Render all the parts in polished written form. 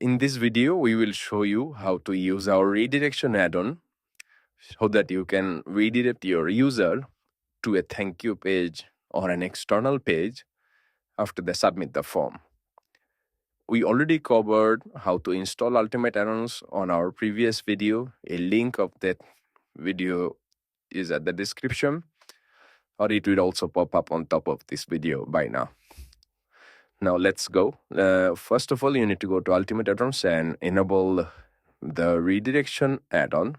In this video, we will show you how to use our redirection add-on so that you can redirect your user to a thank you page or an external page after they submit the form. We already covered how to install Ultimate Addons on our previous video. A link of that video is at the description, or it will also pop up on top of this video by now. Now let's go. First of all, you need to go to Ultimate Addons and enable the redirection add-on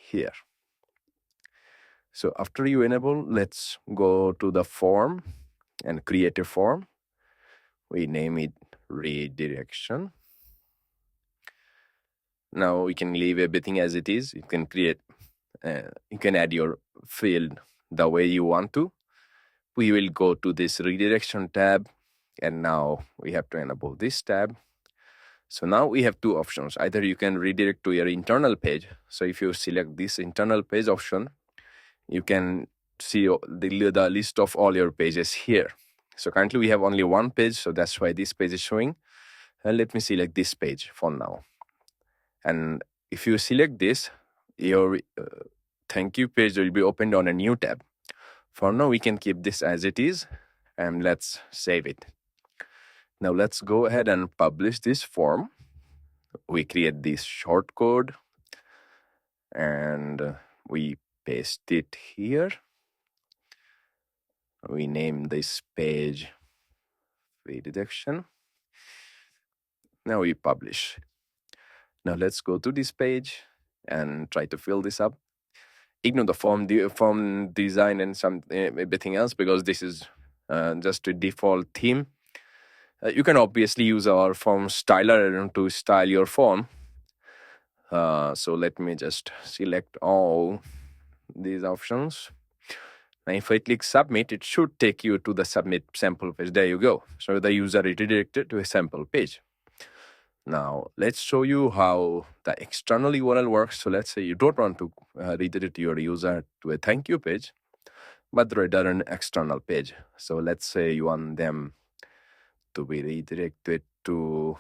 here. So after you enable, let's go to the form and create a form. We name it redirection. Now we can leave everything as it is. You can create, you can add your field the way you want to. We will go to this redirection tab, and now we have to enable this tab. So now we have two options. Either you can redirect to your internal page. So if you select this internal page option, you can see the list of all your pages here. So currently we have only one page, so that's why this page is showing. And let me select this page for now. And if you select this, your thank you page will be opened on a new tab. For now, we can keep this as it is, and let's save it. Now let's go ahead and publish this form. We create this short code, and we paste it here. We name this page redirection. Now we publish. Now let's go to this page and try to fill this up. Ignore the form design and everything else, because this is just a default theme. You can obviously use our form styler to style your form. So let me just select all these options. Now if I click submit, it should take you to the submit sample page. There you go. So the user is redirected to a sample page. Now, let's show you how the external URL works. So let's say you don't want to redirect your user to a thank you page, but rather an external page. So let's say you want them to be redirected to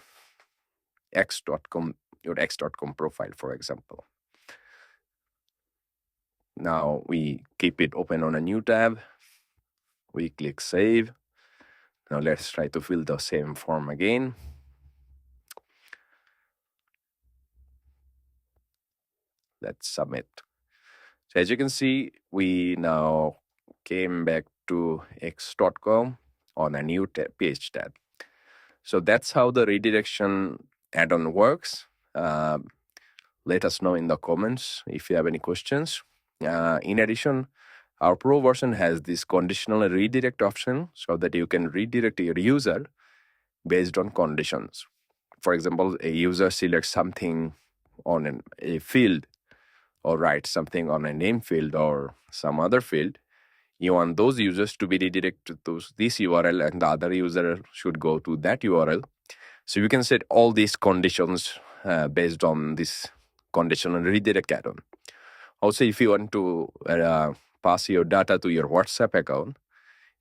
x.com, your x.com profile, for example. Now we keep it open on a new tab. We click save. Now let's try to fill the same form again. Let's submit. So as you can see, we now came back to x.com on a new page tab. So that's how the redirection add-on works. Let us know in the comments if you have any questions. In addition, our Pro version has this conditional redirect option so that you can redirect your user based on conditions. For example, a user selects something on a field, or write something on a name field or some other field. You want those users to be redirected to this URL, and the other user should go to that URL. So you can set all these conditions based on this conditional redirect add-on. Also, if you want to pass your data to your WhatsApp account,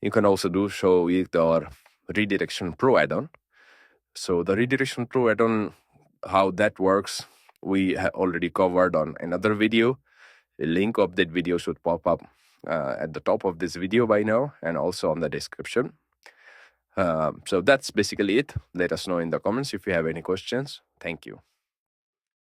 you can also do so with our Redirection Pro add-on. So the Redirection Pro add-on, how that works, we have already covered on another video. A link of that video should pop up at the top of this video by now, and also on the description. So that's basically it. Let us know in the comments if you have any questions. Thank you.